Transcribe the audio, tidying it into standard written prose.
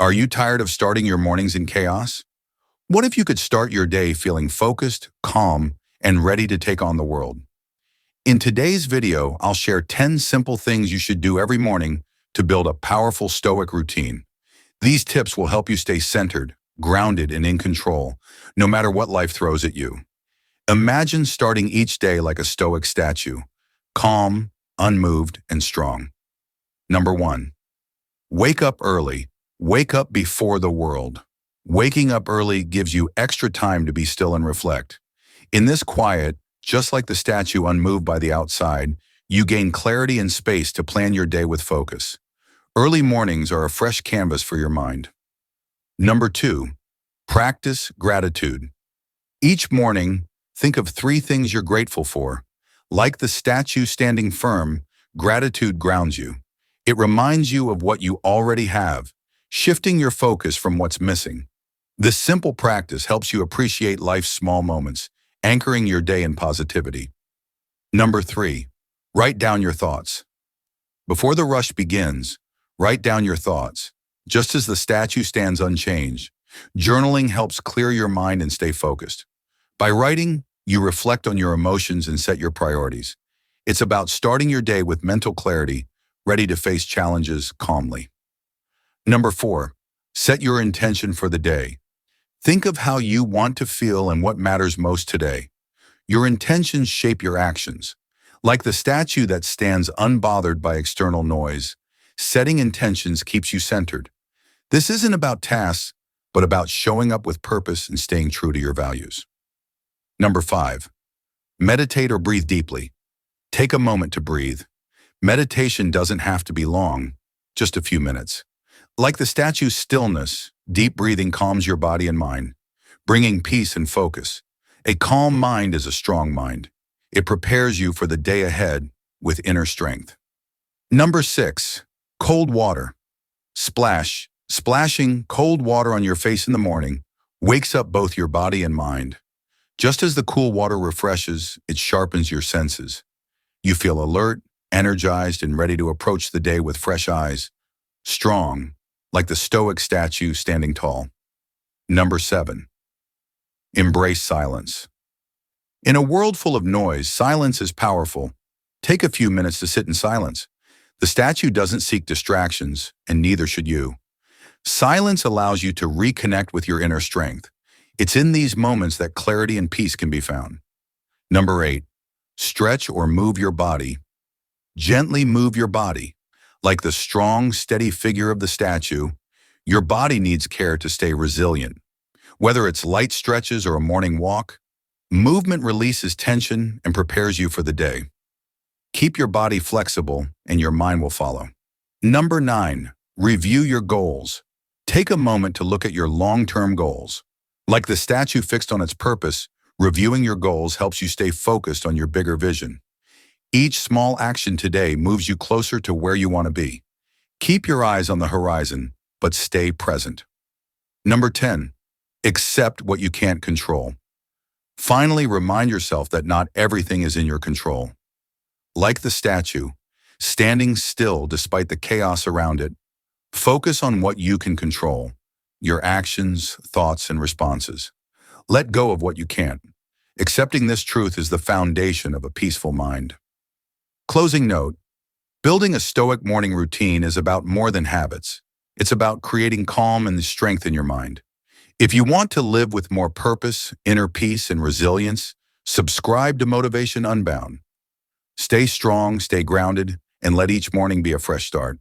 Are you tired of starting your mornings in chaos? What if you could start your day feeling focused, calm, and ready to take on the world? In today's video, I'll share 10 simple things you should do every morning to build a powerful Stoic routine. These tips will help you stay centered, grounded, and in control, no matter what life throws at you. Imagine starting each day like a Stoic statue, calm, unmoved, and strong. Number 1. Wake up early. Wake up before the world. Waking up early gives you extra time to be still and reflect. In this quiet, just like the statue unmoved by the outside, you gain clarity and space to plan your day with focus. Early mornings are a fresh canvas for your mind. Number 2. Practice gratitude. Each morning, think of 3 things you're grateful for. Like the statue standing firm, gratitude grounds you. It reminds you of what you already have, shifting your focus from what's missing. This simple practice helps you appreciate life's small moments, anchoring your day in positivity. Number 3. Write down your thoughts. Before the rush begins, write down your thoughts. Just as the statue stands unchanged, journaling helps clear your mind and stay focused. By writing, you reflect on your emotions and set your priorities. It's about starting your day with mental clarity, ready to face challenges calmly. Number 4. Set your intention for the day. Think of how you want to feel and what matters most today. Your intentions shape your actions. Like the statue that stands unbothered by external noise, setting intentions keeps you centered. This isn't about tasks, but about showing up with purpose and staying true to your values. Number 5. Meditate or breathe deeply. Take a moment to breathe. Meditation doesn't have to be long, just a few minutes. Like the statue's stillness, deep breathing calms your body and mind, bringing peace and focus. A calm mind is a strong mind. It prepares you for the day ahead with inner strength. Number 6. Cold water. Splashing cold water on your face in the morning wakes up both your body and mind. Just as the cool water refreshes, it sharpens your senses. You feel alert, energized, and ready to approach the day with fresh eyes. Strong, like the Stoic statue standing tall. Number 7. Embrace silence. In a world full of noise, silence is powerful. Take a few minutes to sit in silence. The statue doesn't seek distractions, and neither should you. Silence allows you to reconnect with your inner strength. It's in these moments that clarity and peace can be found. Number 8. Stretch or move your body. Gently move your body. Like the strong, steady figure of the statue, your body needs care to stay resilient. Whether it's light stretches or a morning walk, movement releases tension and prepares you for the day. Keep your body flexible and your mind will follow. Number 9. Review your goals. Take a moment to look at your long-term goals. Like the statue fixed on its purpose, reviewing your goals helps you stay focused on your bigger vision. Each small action today moves you closer to where you want to be. Keep your eyes on the horizon, but stay present. Number 10. Accept what you can't control. Finally, remind yourself that not everything is in your control. Like the statue, standing still despite the chaos around it, focus on what you can control, your actions, thoughts, and responses. Let go of what you can't. Accepting this truth is the foundation of a peaceful mind. Closing note, building a Stoic morning routine is about more than habits. It's about creating calm and strength in your mind. If you want to live with more purpose, inner peace, and resilience, subscribe to Motivation Unbound. Stay strong, stay grounded, and let each morning be a fresh start.